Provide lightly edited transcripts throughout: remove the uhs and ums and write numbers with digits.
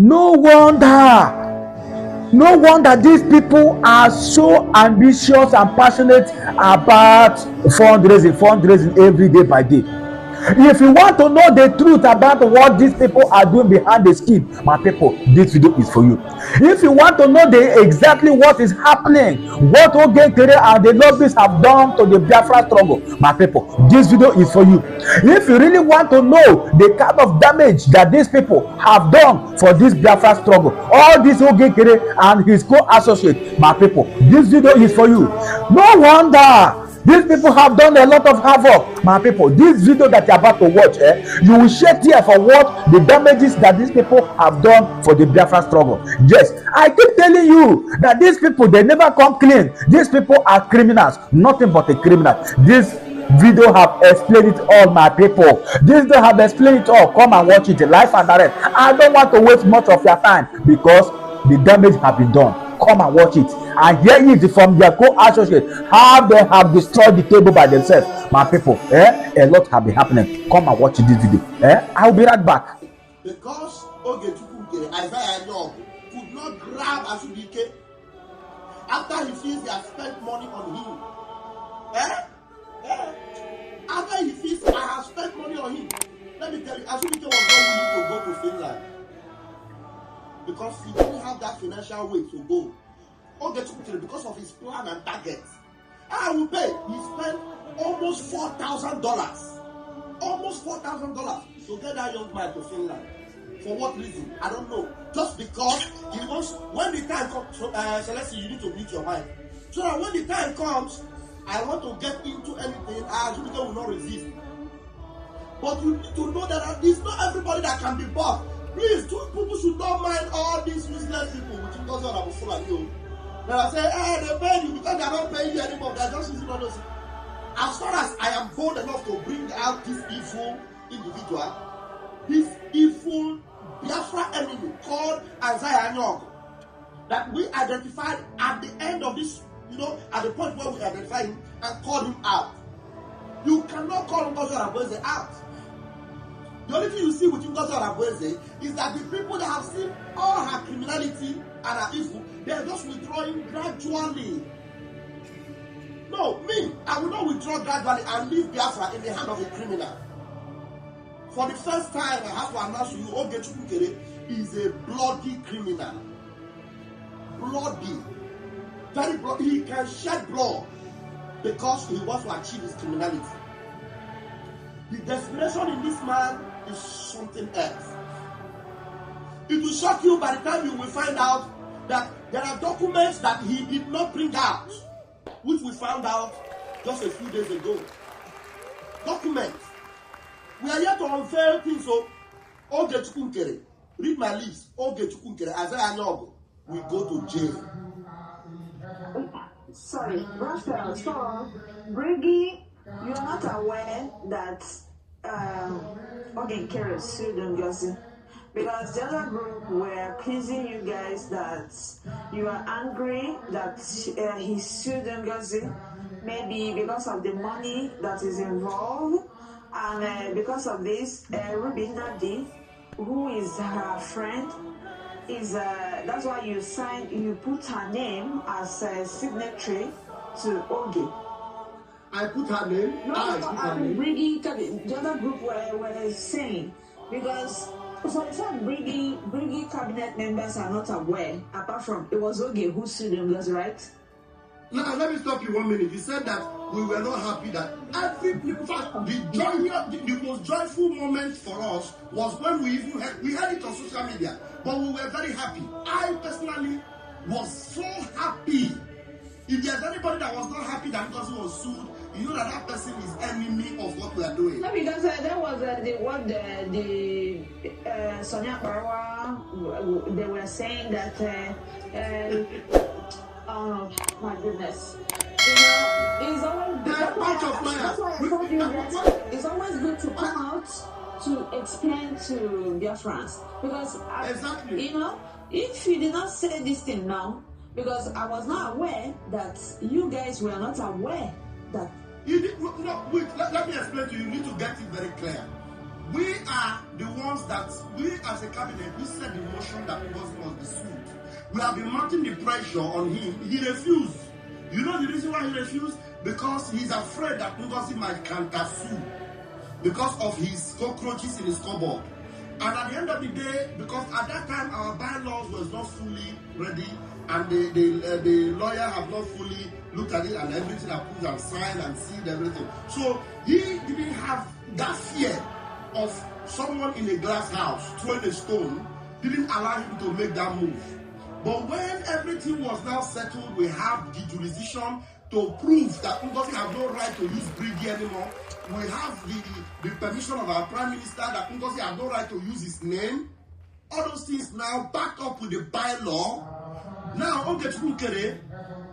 No wonder these people are so ambitious and passionate about fundraising every day by day. If you want to know the truth about what these people are doing behind the scheme, my people, this video is for you. If you want to know exactly what is happening, what OGENKERE'S and the lobbyists have done to the Biafra struggle, my people, this video is for you. If you really want to know the kind of damage that these people have done for this Biafra struggle, all this OGENKERE'S and his co-associates, my people, this video is for you. No wonder these people have done a lot of havoc, my people. This video that you're about to watch, you will shed tears for what the damages that these people have done for the Biafra struggle. Yes, I keep telling you that these people, they never come clean. These people are criminals, nothing but a criminal. This video have explained it all, my people. This video have explained it all. Come and watch it live and direct. I don't want to waste much of your time because the damage have been done. Come and watch it and hear it from their co-associates how they have destroyed the table by themselves, my people. A lot have been happening. Come and watch this video. I'll be right back. Because Isaiah could not grab Asubike after he feels he has spent money on him. After he feels I have spent money on him. Let me tell you, Asubike was not willing to go to Finland because he didn't have that financial weight to go. Because of his plan and targets. I will pay. He spent almost $4,000. Almost $4,000 to get that young man to Finland. For what reason? I don't know. Just because he wants, when the time comes, Celeste, you need to meet your mind. So that when the time comes, I want to get into anything, Jupiter will not resist. But you need to know that it's not everybody that can be bought. Please, people should not mind all these useless people, which is not what I'm full of you. Then I say, they pay you because they are not paying you anymore. They are just using all those. As far as I am bold enough to bring out this evil individual, this evil Biafra enemy called Isaiah Nyong, that we identified at the end of this, at the point where we identified him and called him out. You cannot call Ngozi Arabweze out. The only thing you see with Ngozi Arabweze is that the people that have seen all her criminality and her evil, they are just withdrawing gradually. No, me, I will not withdraw gradually and leave Biafra in the hand of a criminal. For the first time, I have to announce to you, OGENKERE'S is a bloody criminal. Bloody. Very bloody. He can shed blood because he wants to achieve his criminality. The desperation in this man is something else. It will shock you by the time you will find out that there are documents that he did not bring out, which we found out just a few days ago. Documents. We are here to unveil things. So, OGENKERE'S, read my list. OGENKERE'S, Isaiah Nyong, we go to jail. Sorry, Raphael. So, Briggy, you are not aware that OGENKERE'S sued Ngozi, because the other group were accusing you guys that you are angry that he sued Ngozi, maybe because of the money that is involved, and because of this, Ruby Nadi, who is her friend, is that's why you put her name as a signatory to Ogi. I put her name. The other group were saying, because for the fact Briggy cabinet members are not aware, apart from it was Ogi who sued them, right? Now let me stop you 1 minute. You said that we were not happy that in fact the most joyful moment for us was when we heard it on social media, but we were very happy. I personally was so happy. If there's anybody that was not happy that because he was sued, you know that person is enemy of what we are doing. No, because that was the Sonia Parawa, they were saying that oh my goodness, it's always that's why I told you that it's always good to come out to explain to Biafrans, because exactly. If you did not say this thing now, because I was not aware that you guys were not aware that. Let me explain to you. You need to get it very clear. We are the ones that, we as a cabinet, we set the motion time that Ngozi must be sued. We have been mounting the pressure on him. He refused. You know the reason why he refused? Because he's afraid that Ngozi might counter-sue because of his cockroaches in his cupboard. And at the end of the day, because at that time our bylaws was not fully ready, and the lawyer have not fully looked at it and everything approved and signed and sealed everything. So he didn't have that fear of someone in a glass house throwing a stone, didn't allow him to make that move. But when everything was now settled, we have the jurisdiction to prove that Ngozi have no right to use Brigi anymore. We have the permission of our Prime Minister that Ngozi have no right to use his name. All those things now backed up with the bylaw. Now, OGENKERE'S,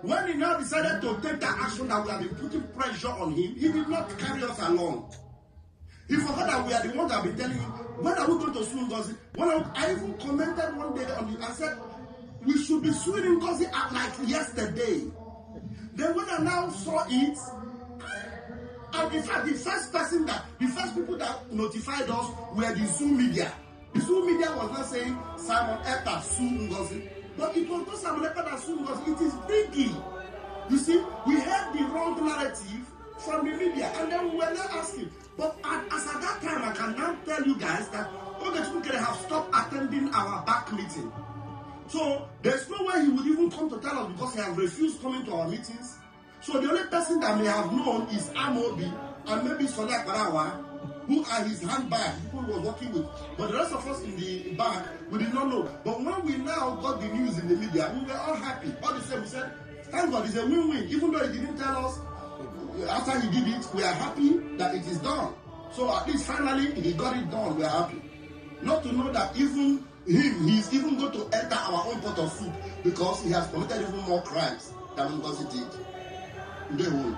when he now decided to take that action that we have been putting pressure on him, he did not carry us along. He forgot that we are the ones that have been telling him, when are we going to sue Ngozi? I even commented one day on it and said, we should be suing Ngozi like yesterday. Then when I now saw it, and in fact, the first people that notified us were the Zoom media. The Zoom media was not saying Simon Ekpa sue Ngozi. But it was not Simon Ekpa that sued Ngozi, it is Biggie. You see, we heard the wrong narrative from the media, and then we were not asking. But as at that time, I can now tell you guys that OGENKERE'S have stopped attending our back meeting. So there's no way he would even come to tell us because he has refused coming to our meetings. So the only person that may have known is Amobi and maybe Sonia Karawa, who are his handbag, people he was working with. But the rest of us in the back, we did not know. But when we now got the news in the media, we were all happy. All the same, we said, thank God, it's a win-win. Even though he didn't tell us, after he did it, we are happy that it is done. So at least finally, he got it done, we are happy. Not to know that even him, he's even going to enter our own pot of soup because he has committed even more crimes than Ngozi did. They will.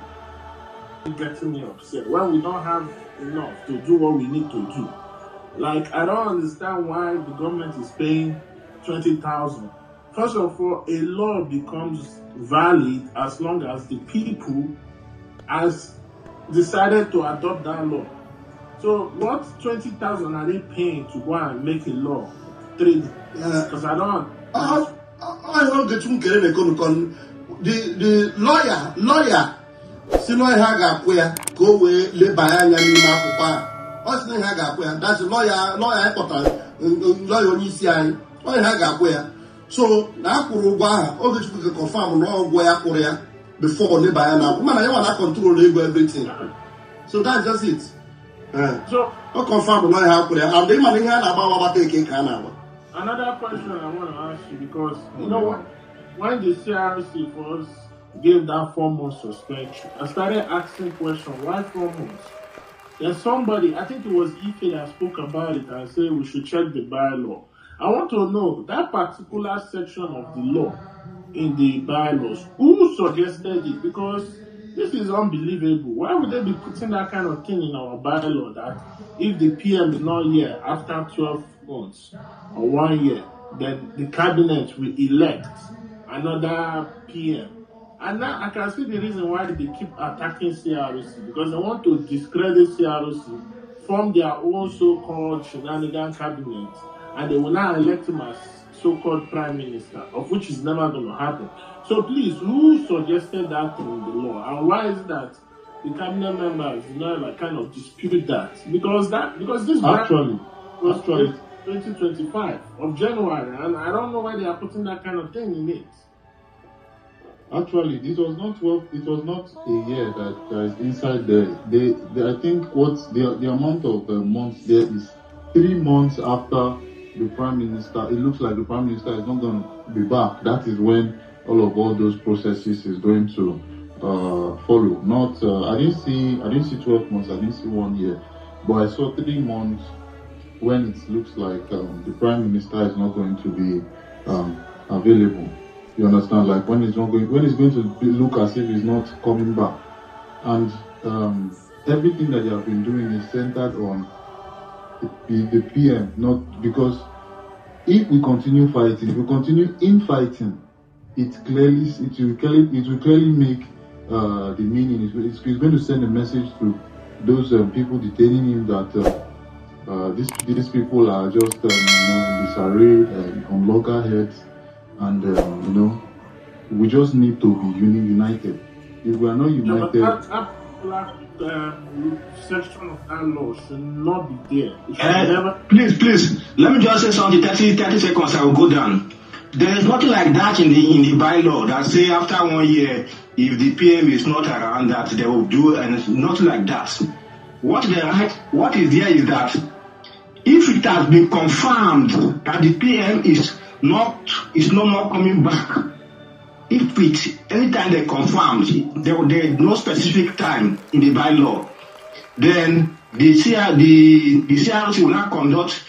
Getting me upset when we don't have enough to do what we need to do. Like, I don't understand why the government is paying 20,000. First of all, a law becomes valid as long as the people has decided to adopt that law. So what 20,000 are they paying to go and make a law? Because I don't. I know the lawyer. Sino haga kwea go we le bayanya ni makupa. Osini haga kwea. That's lawyer important. Lawyer ni si ai. Lawyer haga kwea. So na akuru gwa OGENKERE'S confirm no gwa ya korea before le bayana. Man I want to control everything. So that's just it. So no confirm lawyer ha korea. And the man here na ba take kana. Another question I want to ask you, because you know what, when the CRC first gave that 4-month suspension, I started asking questions. Why 4 months? There's somebody, I think it was Ife that spoke about it and said we should check the bylaw. I want to know that particular section of the law in the bylaws, who suggested it? Because this is unbelievable. Why would they be putting that kind of thing in our bylaw that if the PM is not here after 12 months or 1 year, then the cabinet will elect another PM? And now I can see the reason why they keep attacking CRC, because they want to discredit CRC, form their own so-called shenanigan cabinet, and they will now elect him as so-called Prime Minister, of which is never going to happen. So please, who suggested that in the law? And why is that the cabinet members like kind of dispute that? Because this actually 2025 of January, and I don't know why they are putting that kind of thing in it. Actually, it was not a year that is inside there. I think what the amount of months there is 3 months after the Prime Minister. It looks like the Prime Minister is not going to be back. That is when all those processes is going to follow. Not I didn't see 12 months. I didn't see 1 year, but I saw 3 months when it looks like the Prime Minister is not going to be available. You understand? Like when it's going to look as if he's not coming back, and everything that they have been doing is centered on the PM. Not because if we continue fighting, if we continue infighting, it will clearly make the meaning. It's going to send a message to those people detaining him that these people are just in the disarray on loggerheads, and you know, we just need to be united. If we are not united, that section of that law should not be there. It should never... Please, let me just say something. 30 seconds, I will go down. There is nothing like that in the bylaw that say after 1 year, if the PM is not around, that they will do, and it's nothing like that. What is there is that if it has been confirmed that the PM is no more coming back, anytime they confirmed, there is no specific time in the bylaw, then the CRC will not conduct.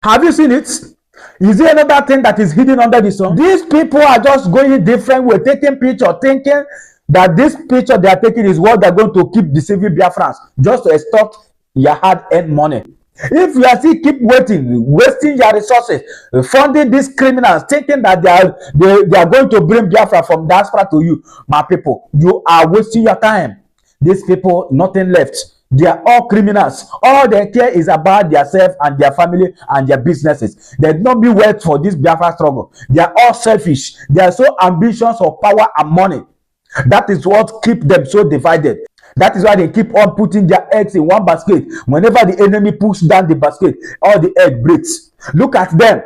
Have you seen it? Is there another thing that is hidden under the sun? These people are just going different way, taking picture, thinking that this picture they are taking is what they're going to keep deceiving Biafrans, just to extort your hard-earned money. If you are still keep wasting your resources, funding these criminals, thinking that they are going to bring Biafra from diaspora to you, my people, you are wasting your time. These people, nothing left. They are all criminals. All they care is about themselves and their family and their businesses. They do not be worth for this Biafra struggle. They are all selfish. They are so ambitious of power and money. That is what keeps them so divided. That is why they keep on putting their eggs in one basket. Whenever the enemy pushes down the basket, all the egg breaks. Look at them.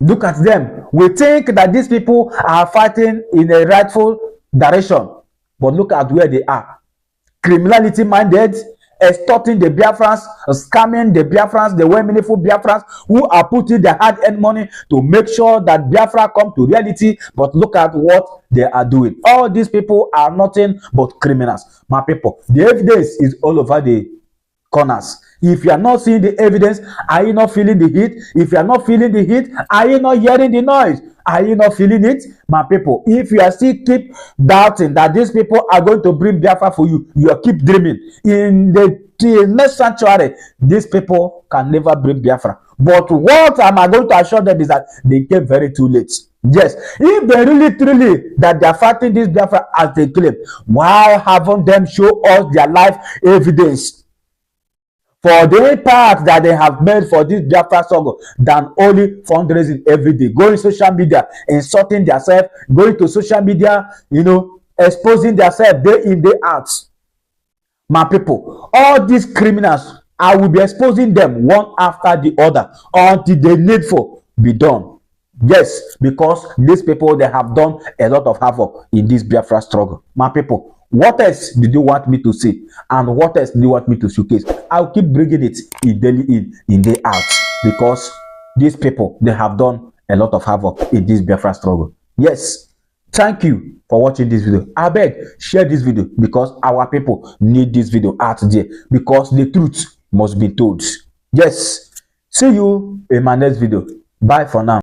Look at them. We think that these people are fighting in a rightful direction. But look at where they are. Criminality minded, extorting the Biafrans, scamming the Biafrans, the well-meaningful Biafrans who are putting their hard-earned money to make sure that Biafra come to reality. But look at what they are doing. All these people are nothing but criminals. My people, the evidence is all over the corners. If you are not seeing the evidence, are you not feeling the heat? If you are not feeling the heat, are you not hearing the noise? Are you not feeling it? My people, if you are still keep doubting that these people are going to bring Biafra for you, you keep dreaming. In the next sanctuary, these people can never bring Biafra. But what am I going to assure them is that they came very too late. Yes, if they really truly that they are fighting this Biafra as they claim, why haven't them show us their life evidence for the impact that they have made for this Biafra struggle than only fundraising every day, going social media, insulting themselves, going to social media, you know, exposing themselves day in, day out? My people, all these criminals, I will be exposing them one after the other until the needful be done. Yes, because these people, they have done a lot of havoc in this Biafra struggle. My people, what else did you want me to see? And what else do you want me to showcase? I'll keep bringing it in daily in day out, because these people, they have done a lot of havoc in this Biafra struggle. Yes, thank you for watching this video. I beg, share this video, because our people need this video out there, because the truth must be told. Yes, see you in my next video. Bye for now.